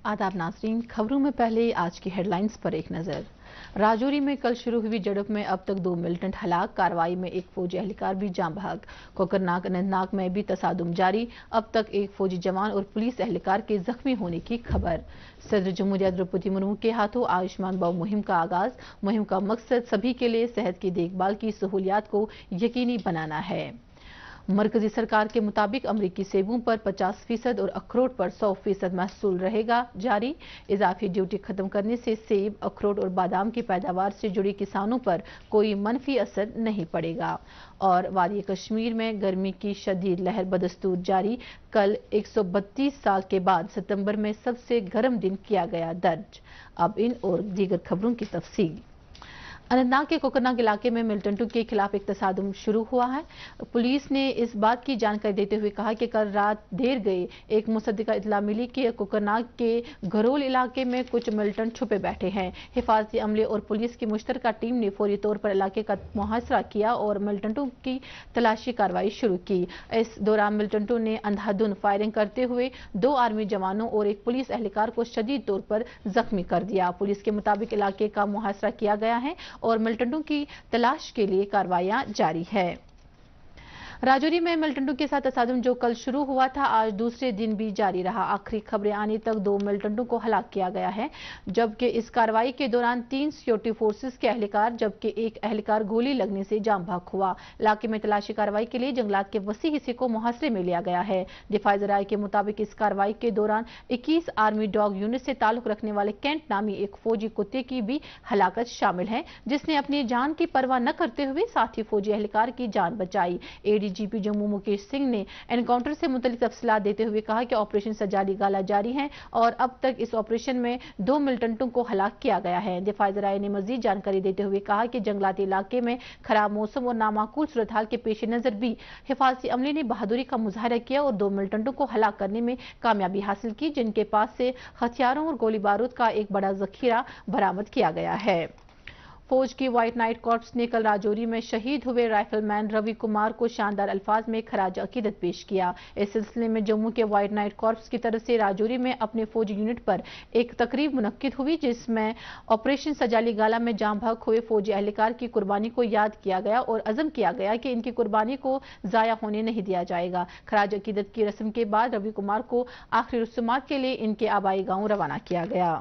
आदाब नाज़रीन, खबरों में पहले आज की हेडलाइंस पर एक नजर। राजौरी में कल शुरू हुई झड़प में अब तक 2 मिलिटेंट हलाक, कार्रवाई में एक फौजी एहलकार भी जाँ बहक। कोकरनाग अनंतनाग में भी तसादुम जारी, अब तक एक फौजी जवान और पुलिस एहलकार के जख्मी होने की खबर। सदर जमहूरिया द्रौपदी मुर्मू के हाथों आयुष्मान भव मुहिम का आगाज। मुहिम का मकसद सभी के लिए सेहत की देखभाल की सहूलियात को यकीनी बनाना है। मरकजी सरकार के मुताबिक अमरीकी सेबों पर 50% और अखरोट पर 100% महसूल रहेगा जारी। इजाफी ड्यूटी खत्म करने से सेब, अखरोट और बादाम की पैदावार से जुड़े किसानों पर कोई मनफी असर नहीं पड़ेगा। और वादी कश्मीर में गर्मी की शदीद लहर बदस्तूर जारी। कल 132 साल के बाद सितंबर में सबसे गर्म दिन किया गया दर्ज। अब इन और दीगर खबरों की तफसील। अनंतनाग के कोकरनाग इलाके में मिलिटेंटों के खिलाफ एक तसादुम शुरू हुआ है। पुलिस ने इस बात की जानकारी देते हुए कहा कि कल रात देर गए एक मुसद्दिका इतला मिली कि कोकरनाग के घरोल इलाके में कुछ मिलिटेंट छुपे बैठे हैं। हिफाजती अमले और पुलिस की मुश्तरका टीम ने फौरी तौर पर इलाके का मुहासरा किया और मिलिटेंटों की तलाशी कार्रवाई शुरू की। इस दौरान मिलिटेंटों ने अंधाधुंध फायरिंग करते हुए 2 आर्मी जवानों और एक पुलिस एहलकार को शदीद तौर पर जख्मी कर दिया। पुलिस के मुताबिक इलाके का मुहासरा किया गया है और मिलिटेंटों की तलाश के लिए कार्रवाइयां जारी है। राजौरी में मिलिटेंटों के साथ तसादुम जो कल शुरू हुआ था, आज दूसरे दिन भी जारी रहा। आखिरी खबरें आने तक 2 मिलिटेंटों को हलाक किया गया है, जबकि इस कार्रवाई के दौरान 3 सिक्योरिटी फोर्सेस के एहलकार जबकि एक एहलकार गोली लगने से जाँ बहक हुआ। इलाके में तलाशी कार्रवाई के लिए जंगलात के वसी हिस्से को मुहासरे में लिया गया है। दिफाई ज़राए के मुताबिक इस कार्रवाई के दौरान 21 आर्मी डॉग यूनिट से ताल्लुक रखने वाले कैंट नामी एक फौजी कुत्ते की भी हलाकत शामिल है, जिसने अपनी जान की परवाह न करते हुए साथी फौजी एहलकार की जान बचाई। एडीजीपी जम्मू मुकेश सिंह ने एनकाउंटर से मुतल्लिक तफसीलात देते हुए कहा कि ऑपरेशन सजाली गाला जारी है और अब तक इस ऑपरेशन में 2 मिलिटेंटों को हलाक किया गया है। दिफाई ज़राए ने मजीद जानकारी देते हुए कहा कि जंगलाती इलाके में खराब मौसम और नामाकूल सूरत हाल के पेश नजर भी हिफाजती अमले ने बहादुरी का मुजाहरा किया और 2 मिलिटेंटों को हलाक करने में कामयाबी हासिल की, जिनके पास से हथियारों और गोली बारूद का एक बड़ा जखीरा बरामद किया गया है। फौज की व्हाइट नाइट कॉर्प्स ने कल राजौरी में शहीद हुए राइफलमैन रवि कुमार को शानदार अल्फाज में खराज अकीदत पेश किया। इस सिलसिले में जम्मू के व्हाइट नाइट कॉर्प्स की तरफ से राजौरी में अपने फौजी यूनिट पर एक तकरीब मुनक्किद हुई, जिसमें ऑपरेशन सजाली गाला में जाँ बहक हुए फौजी एहलकार की कुर्बानी को याद किया गया और अज़म किया गया कि इनकी कुर्बानी को जाया होने नहीं दिया जाएगा। खराज अकीदत की रस्म के बाद रवि कुमार को आखिरी रसूमात के लिए इनके आबाई गांव रवाना किया गया।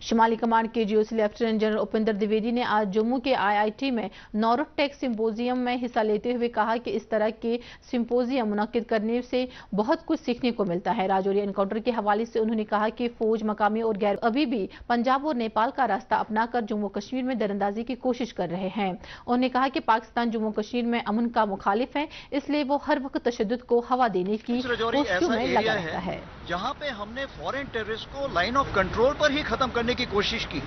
शुमाली कमांड के GOC lieutenant general Upendra Dwivedi ने आज जम्मू के आईआईटी में नॉरोटेक सिंपोजियम में हिस्सा लेते हुए कहा कि इस तरह के सिंपोजियम मुनक्किद करने से बहुत कुछ सीखने को मिलता है। राजौरी एनकाउंटर के हवाले से उन्होंने कहा कि फौज, मकामी और गैर अभी भी पंजाब और नेपाल का रास्ता अपनाकर जम्मू कश्मीर में दरअंदाजी की कोशिश कर रहे हैं। उन्होंने कहा कि पाकिस्तान जम्मू कश्मीर में अमन का मुखालिफ है, इसलिए वो हर वक्त तशद्दुद को हवा देने की कोशिशों में लगा रहता है। जहां पे हमने फॉरेन टेररिस्ट को लाइन ऑफ कंट्रोल पर ही खत्म करने की कोशिश की,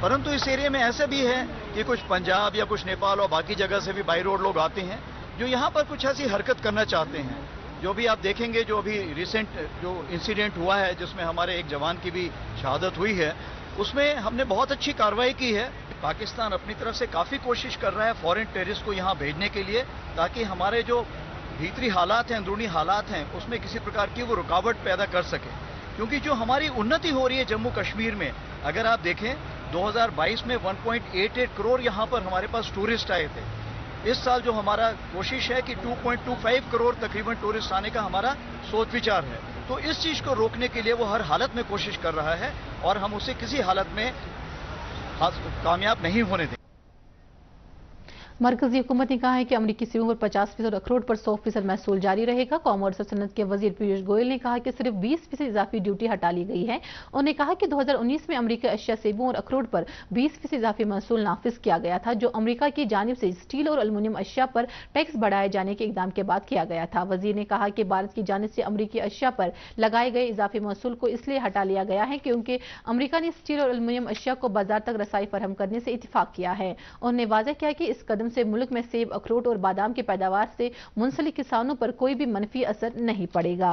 परंतु इस एरिया में ऐसे भी है कि कुछ पंजाब या कुछ नेपाल और बाकी जगह से भी बाई रोड लोग आते हैं जो यहां पर कुछ ऐसी हरकत करना चाहते हैं। जो भी आप देखेंगे, जो अभी रिसेंट जो इंसिडेंट हुआ है जिसमें हमारे एक जवान की भी शहादत हुई है, उसमें हमने बहुत अच्छी कार्रवाई की है। पाकिस्तान अपनी तरफ से काफी कोशिश कर रहा है फॉरेन टेररिस्ट को यहां भेजने के लिए, ताकि हमारे जो भीतरी हालात हैं, अंदरूनी हालात हैं, उसमें किसी प्रकार की वो रुकावट पैदा कर सके। क्योंकि जो हमारी उन्नति हो रही है जम्मू कश्मीर में, अगर आप देखें 2022 में 1.88 करोड़ यहाँ पर हमारे पास टूरिस्ट आए थे। इस साल जो हमारा कोशिश है कि 2.25 करोड़ तकरीबन टूरिस्ट आने का हमारा सोच विचार है। तो इस चीज को रोकने के लिए वो हर हालत में कोशिश कर रहा है और हम उसे किसी हालत में कामयाब नहीं होने देंगे। मरकजी हुकूमत ने कहा है कि अमरीकी सेबों पर 50% अखरोट पर 100% महसूल जारी रहेगा। कॉमर्स और सनत के वजीर पीयूष गोयल ने कहा कि सिर्फ 20% इजाफी ड्यूटी हटा ली गई है। उन्होंने कहा कि 2019 में अमरीकी अशिया सेबों और अखरोट पर 20% इजाफी महसूल नाफिज किया गया था, जो अमरीका की जानिब से स्टील और एल्युमिनियम अशिया पर टैक्स बढ़ाए जाने के इकदाम के बाद किया गया था। वजीर ने कहा कि भारत की जानिब से अमरीकी अशिया पर लगाए गए इजाफी महसूल को इसलिए हटा लिया गया है क्योंकि अमरीका ने स्टील और एल्युमिनियम अशिया को बाजार तक रसाई फराहम करने से इतफाक किया है। उन्होंने वाज़ेह किया कि इस कदम उनसे मुल्क में सेब, अखरोट और बादाम की पैदावार से मुंसलिक किसानों पर कोई भी मनफी असर नहीं पड़ेगा।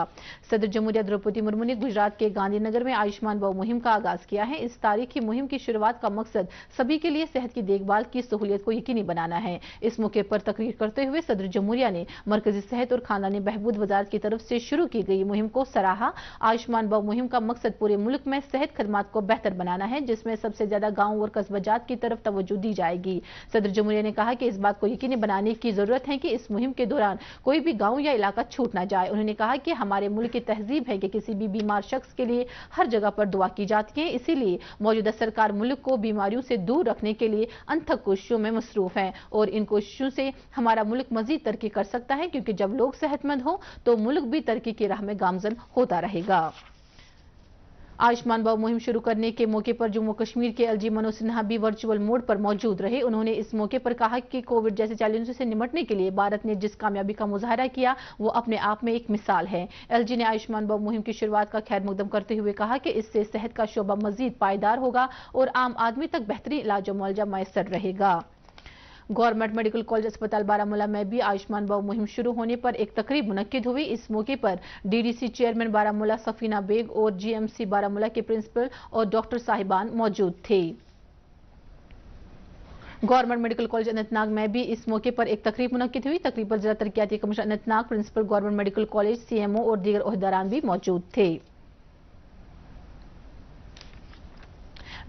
सदर जमहूरिया द्रौपदी मुर्मू ने गुजरात के गांधीनगर में आयुष्मान भव मुहिम का आगाज किया है। इस तारीखी मुहिम की शुरुआत का मकसद सभी के लिए सेहत की देखभाल की सहूलियत को यकीनी बनाना है। इस मौके पर तकरीर करते हुए सदर जमहूरिया ने मरकजी सेहत और खानदानी बहबूद वजारत की तरफ से शुरू की गई मुहिम को सराहा। आयुष्मान भव मुहिम का मकसद पूरे मुल्क में सेहत खदमात को बेहतर बनाना है, जिसमें सबसे ज्यादा गाँव और कस्बजात की तरफ तवज्जो दी जाएगी। सदर जमहूरिया ने कहा कि इस बात को यकीनी बनाने की जरूरत है कि इस मुहिम के दौरान कोई भी गाँव या इलाका छूट ना जाए। उन्होंने कहा कि हमारे मुल्क की तहजीब है कि किसी भी बीमार शख्स के लिए हर जगह पर दुआ की जाती है, इसीलिए मौजूदा सरकार मुल्क को बीमारियों से दूर रखने के लिए अनथक कोशिशों में मसरूफ है और इन कोशिशों से हमारा मुल्क मजीद तरक्की कर सकता है, क्योंकि जब लोग सेहतमंद हो तो मुल्क भी तरक्की की राह में गामजन होता रहेगा। आयुष्मान भव मुहिम शुरू करने के मौके पर जम्मू कश्मीर के एलजी मनोज सिन्हा भी वर्चुअल मोड पर मौजूद रहे। उन्होंने इस मौके पर कहा कि कोविड जैसे चैलेंजों से निपटने के लिए भारत ने जिस कामयाबी का मुजाहरा किया वो अपने आप में एक मिसाल है। एलजी ने आयुष्मान भव मुहिम की शुरुआत का खैर मकदम करते हुए कहा कि इससे सेहत का शोबा मजीद पायदार होगा और आम आदमी तक बेहतरीन इलाज मुआवजा मैसर रहेगा। गवर्नमेंट मेडिकल कॉलेज अस्पताल बारामूला में भी आयुष्मान भव मुहिम शुरू होने पर एक तकरीब मुनक्किद हुई। इस मौके पर डीडीसी चेयरमैन बारामूला सफीना बेग और जीएमसी बारामूला के प्रिंसिपल और डॉक्टर साहिबान मौजूद थे। गवर्नमेंट मेडिकल कॉलेज अनंतनाग में भी इस मौके पर एक तकरीब मुनक्किद हुई। तकरीब पर जिला तरक्याती commissioner Anantnag, principal government medical college, CMO और दीगर ओहदेदारान भी मौजूद थे।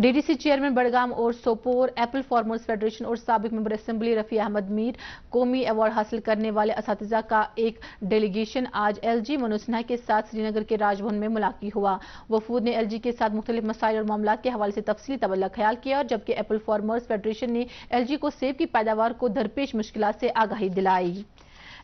डीडीसी चेयरमैन बड़गाम और सोपोर, एप्पल फार्मर्स फेडरेशन और साबिक मेंबर असेंबली रफी अहमद मीर, कौमी अवार्ड हासिल करने वाले असातिज़ा का एक डेलीगेशन आज एलजी मनोज सिन्हा के साथ श्रीनगर के राजभवन में मुलाकी हुआ। वफूद ने एलजी के साथ मुख्तलिफ मसाइल और मामलात के हवाले से तफसीली तबल्ला ख्याल किया, जबकि एप्पल फार्मर्स फेडरेशन ने एलजी को सेब की पैदावार को दरपेश मुश्किलात से आगाही दिलाई।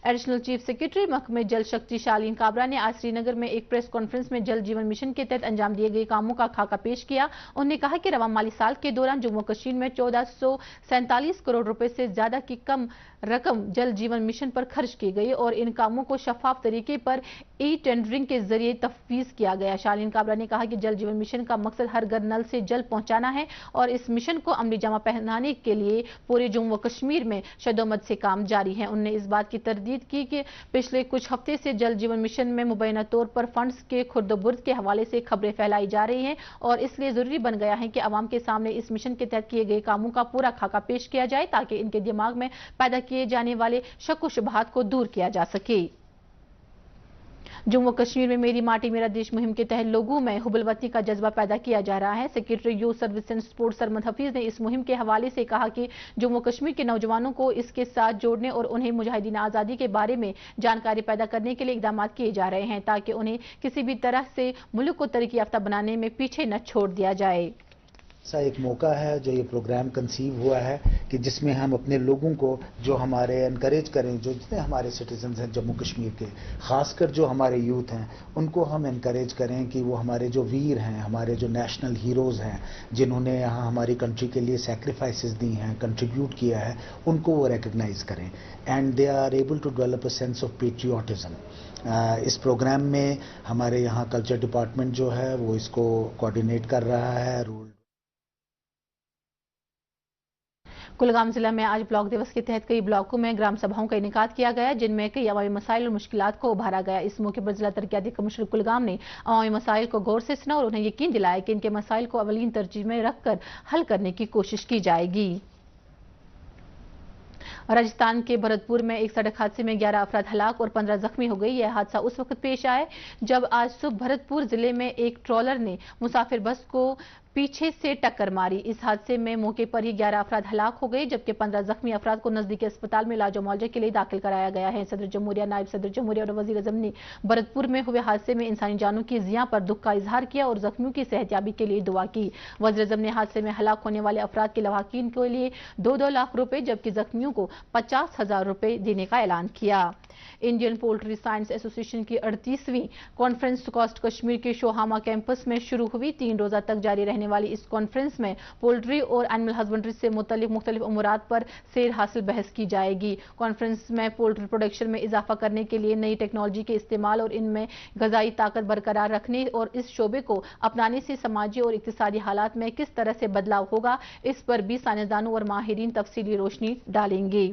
एडिशनल चीफ सेक्रेटरी महकमे जल शक्ति शालीन काबरा ने आज श्रीनगर में एक प्रेस कॉन्फ्रेंस में जल जीवन मिशन के तहत अंजाम दिए गए कामों का खाका पेश किया। उन्होंने कहा कि रवा माली साल के दौरान जम्मू कश्मीर में 1447 करोड़ रुपए से ज्यादा की कम रकम जल जीवन मिशन पर खर्च की गई और इन कामों को शफाफ तरीके पर ई टेंडरिंग के जरिए तफवीज किया गया। शालीन काबरा ने कहा कि जल जीवन मिशन का मकसद हर घर नल से जल पहुंचाना है और इस मिशन को अमली जामा पहनाने के लिए पूरे जम्मू कश्मीर में शदोमत से काम जारी है। उन्होंने इस बात की तरदीद की कि पिछले कुछ हफ्ते से जल जीवन मिशन में मुबैना तौर पर फंड्स के खुर्द-बुर्द के हवाले से खबरें फैलाई जा रही हैं और इसलिए जरूरी बन गया है कि अवाम के सामने इस मिशन के तहत किए गए कामों का पूरा खाका पेश किया जाए, ताकि इनके दिमाग में पैदा किए जाने वाले शक व शुबहात को दूर किया जा सके। जम्मू कश्मीर में मेरी माटी मेरा देश मुहिम के तहत लोगों में हुबुल-वतनी का जज्बा पैदा किया जा रहा है। Secretary youth service and sports Sarmad Hafeez ने इस मुहिम के हवाले से कहा कि जम्मू कश्मीर के नौजवानों को इसके साथ जोड़ने और उन्हें मुजाहिदीन आज़ादी के बारे में जानकारी पैदा करने के लिए इकदाम किए जा रहे हैं, ताकि उन्हें किसी भी तरह से मुल्क को तरक्की याफ्ता बनाने में पीछे न छोड़ दिया जाए। ऐसा एक मौका है जो ये प्रोग्राम कंसीव हुआ है कि जिसमें हम अपने लोगों को जो हमारे एनकरेज करें, जो जितने हमारे सिटीजन्स हैं जम्मू कश्मीर के, खासकर जो हमारे यूथ हैं, उनको हम एनकरेज करें कि वो हमारे जो वीर हैं, हमारे जो नेशनल हीरोज़ हैं, जिन्होंने यहाँ हमारी कंट्री के लिए सैक्रिफाइसेस दी हैं, कंट्रीब्यूट किया है, उनको वो रिकग्नाइज करें and they are able to develop a sense of patriotism. इस प्रोग्राम में हमारे यहाँ कल्चर डिपार्टमेंट जो है वो इसको कोऑर्डिनेट कर रहा है। कुलगाम जिला में आज ब्लॉक दिवस के तहत कई ब्लॉकों में ग्राम सभाओं का इनेकाद किया गया, जिनमें कई अवामी मसाइल और मुश्किलात को उभारा गया। इस मौके पर जिला तरक्याती कमिश्नर कुलगाम ने अवामी मसाइल को गौर से सुना और उन्हें यकीन दिलाया कि इनके मसाइल को अवलीन तरजीह में रखकर हल करने की कोशिश की जाएगी। राजस्थान के भरतपुर में एक सड़क हादसे में 11 अफराद हलाक और 15 जख्मी हो गई। यह हादसा उस वक्त पेश आया जब आज सुबह भरतपुर जिले में एक ट्रॉलर ने मुसाफिर बस को पीछे से टक्कर मारी। इस हादसे में मौके पर ही 11 अफराद हलाक हो गए, जबकि 15 जख्मी अफराद को नजदीकी अस्पताल में इलाज मुआवजे के लिए दाखिल कराया गया है। सदर जमहूरिया, नायब सदर जमहूरिया और वजीर आज़म ने भरतपुर में हुए हादसे में इंसानी जानों की ज़िया पर दुख का इजहार किया और जख्मियों की सेहतयाबी के लिए दुआ की। वजीर आज़म ने हादसे में हलाक होने वाले अफराद के लवाकिन के लिए 2-2 लाख रुपए, जबकि जख्मियों को 50,000 रुपए देने का ऐलान किया। इंडियन पोल्ट्री साइंस एसोसिएशन की 38वीं कॉन्फ्रेंस कोस्ट कश्मीर के शोहामा कैंपस में शुरू हुई। 3 रोजा तक जारी रहने होने वाली इस कॉन्फ्रेंस में पोल्ट्री और एनिमल हस्बेंड्री से मुख्तलिफ अमूरात पर सैर हासिल बहस की जाएगी। कॉन्फ्रेंस में पोल्ट्री प्रोडक्शन में इजाफा करने के लिए नई टेक्नोलॉजी के इस्तेमाल और इनमें ग़िज़ाई ताकत बरकरार रखने और इस शोबे को अपनाने से समाजी और इक़्तिसादी हालात में किस तरह से बदलाव होगा, इस पर भी साइंसदानों और माहिरीन तफसीली रोशनी डालेंगे।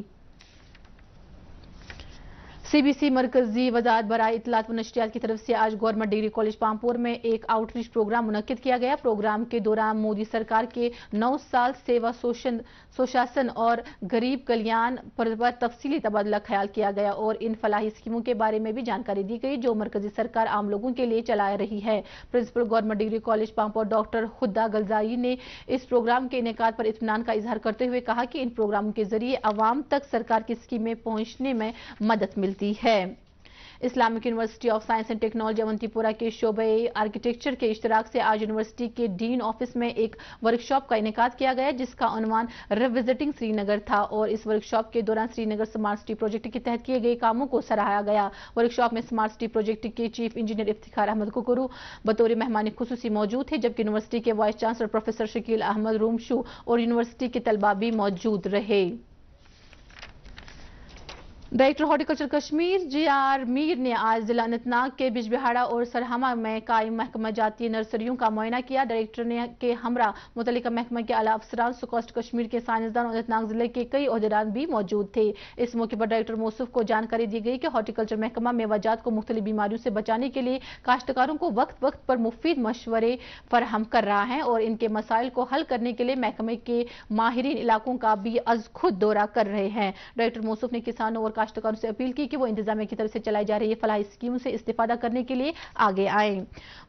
CBC मरकजी वजारत बराए इत्तलात व नशरियात की तरफ से आज गवर्नमेंट डिग्री कॉलेज पामपुर में एक आउटरीच प्रोग्राम मुनक्किद किया गया। प्रोग्राम के दौरान मोदी सरकार के 9 साल सेवा सुशासन और गरीब कल्याण पर तफसीली तबादला ख्याल किया गया और इन फलाही स्कीमों के बारे में भी जानकारी दी गई जो मरकजी सरकार आम लोगों के लिए चला रही है। Principal government degree college Pampore doctor Khuda Galzai ने इस प्रोग्राम के इनेकाद पर इत्मीनान का इजहार करते हुए कहा कि इन प्रोग्रामों के जरिए अवाम तक सरकार की स्कीमें पहुंचने में मदद मिलती है। Islamic university of science and technology Awantipora के शोबे आर्किटेक्चर के इश्तराक से आज यूनिवर्सिटी के डीन ऑफिस में एक वर्कशॉप का इनेकाद किया गया जिसका उन्वान रिविजिटिंग श्रीनगर था और इस वर्कशॉप के दौरान श्रीनगर स्मार्ट सिटी प्रोजेक्ट के तहत किए गए कामों को सराहा गया। वर्कशॉप में स्मार्ट सिटी प्रोजेक्ट के चीफ इंजीनियर इफ्तिखार अहमद कुकरू बतौर मेहमान खुसूसी मौजूद थे, जबकि यूनिवर्सिटी के vice chancellor professor Shakeel Ahmed Rumshu और यूनिवर्सिटी के तलबा भी मौजूद रहे। Director horticulture Kashmir JR Mir ने आज जिला अनंतनाग के बिजबिहाड़ा और सरहमा में कायम महकमा जाती नर्सरियों का मुआयना किया। डायरेक्टर ने के हमरा मुतल्लिका महकमा के आला अफसरान, सुकोस्ट कश्मीर के साइंसदान और अनंतनाग जिले के कई ओहदेदार भी मौजूद थे। इस मौके पर डायरेक्टर मौसूफ को जानकारी दी गई कि हॉर्टिकल्चर महकमा मेवाजात को मुख्तलिफ बीमारियों से बचाने के लिए काश्तकारों को वक्त वक्त पर मुफीद मशवरे फराहम कर रहा है और इनके मसाइल को हल करने के लिए महकमे के माहिरीन इलाकों का भी अज खुद दौरा कर रहे हैं। डायरेक्टर मौसूफ ने किसानों और काश्तकारों से अपील की कि वो इंतजामिया की तरफ से चलाई जा रही फलाही स्कीमों से इस्तेफादा करने के लिए आगे आए।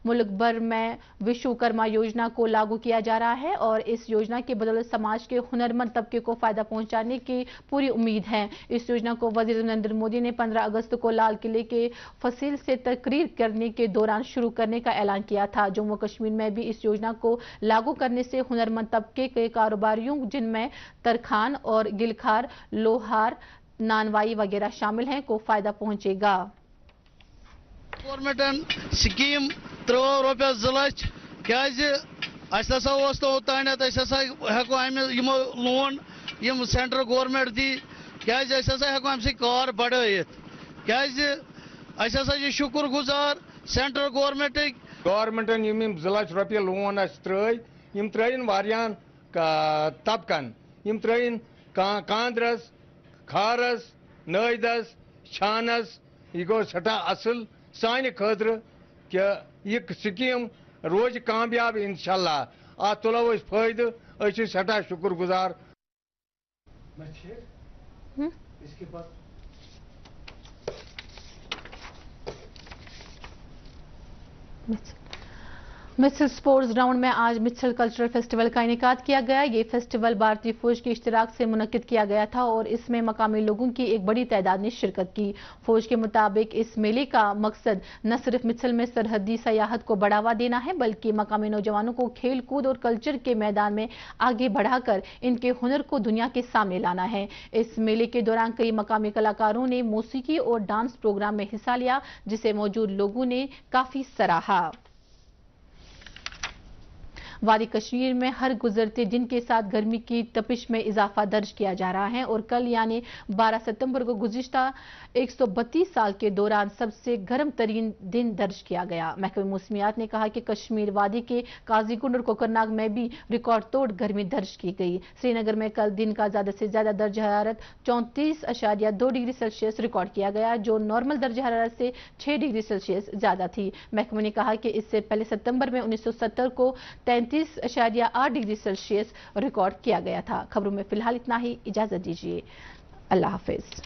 मुल्क भर में विश्वकर्मा योजना को लागू किया जा रहा है और इस योजना के बदौलत समाज के हुनरमंद तबके को फायदा पहुंचाने की पूरी उम्मीद है। इस योजना को वजीर नरेंद्र मोदी ने 15 अगस्त को लाल किले के फसील से तकरीर करने के दौरान शुरू करने का ऐलान किया था। जम्मू कश्मीर में भी इस योजना को लागू करने से हुनरमंद तबके के कारोबारियों जिनमें तरखान और गिलखार, लोहार, नानवाई वगैरह शामिल हैं को फायदा पहुंचेगा। गवर्नमेंट स्कीम त्रो रुपये 2 लाख हेको यमो लोन यम सेंट्रल गवर्नमेंट दी हेको अम कार बढ़ाइत शुक्र गुजार सेंट्रल गवर्नमेंटन 2 लाख रुपये लोन त्रन वारियान तबकन त्रन कांद्रस, खारस, नईदस, छानस यह गो सठा असल सानि खतर कि यह स्कीम रोज कामयाब इंशाल्लाह अत तुलो फायदे सठा शुक्र गुजार। इसके बाद मित्सल स्पोर्ट्स ग्राउंड में आज मित्सल कल्चरल फेस्टिवल का इनेकाद किया गया। ये फेस्टिवल भारतीय फौज के इश्तिराक से मुनक्किद किया गया था और इसमें मकामी लोगों की एक बड़ी तादाद ने शिरकत की। फौज के मुताबिक इस मेले का मकसद न सिर्फ मित्सल में सरहदी सयाहत को बढ़ावा देना है बल्कि मकामी नौजवानों को खेल कूद और कल्चर के मैदान में आगे बढ़ाकर इनके हुनर को दुनिया के सामने लाना है। इस मेले के दौरान कई मकामी कलाकारों ने मौसीकी और डांस प्रोग्राम में हिस्सा लिया जिसे मौजूद लोगों ने काफी सराहा। वादी कश्मीर में हर गुजरते दिन के साथ गर्मी की तपिश में इजाफा दर्ज किया जा रहा है और कल यानी 12 सितंबर को गुज़िश्ता 132 साल के दौरान सबसे गर्म तरीन दिन दर्ज किया गया। महकमे मौसमियात ने कहा कि कश्मीर वादी के काजीगुंड और कोकरनाग में भी रिकॉर्ड तोड़ गर्मी दर्ज की गई। श्रीनगर में कल दिन का ज्यादा से ज्यादा दर्ज हरारत 34.2 डिग्री सेल्सियस रिकॉर्ड किया गया जो नॉर्मल दर्ज हरारत से 6 डिग्री सेल्सियस ज्यादा थी। महकमे ने कहा कि इससे पहले सितंबर में 1970 को 33.8 डिग्री सेल्सियस रिकॉर्ड किया गया था। खबरों में फिलहाल इतना ही। इजाजत दीजिए। अल्लाह हाफिज।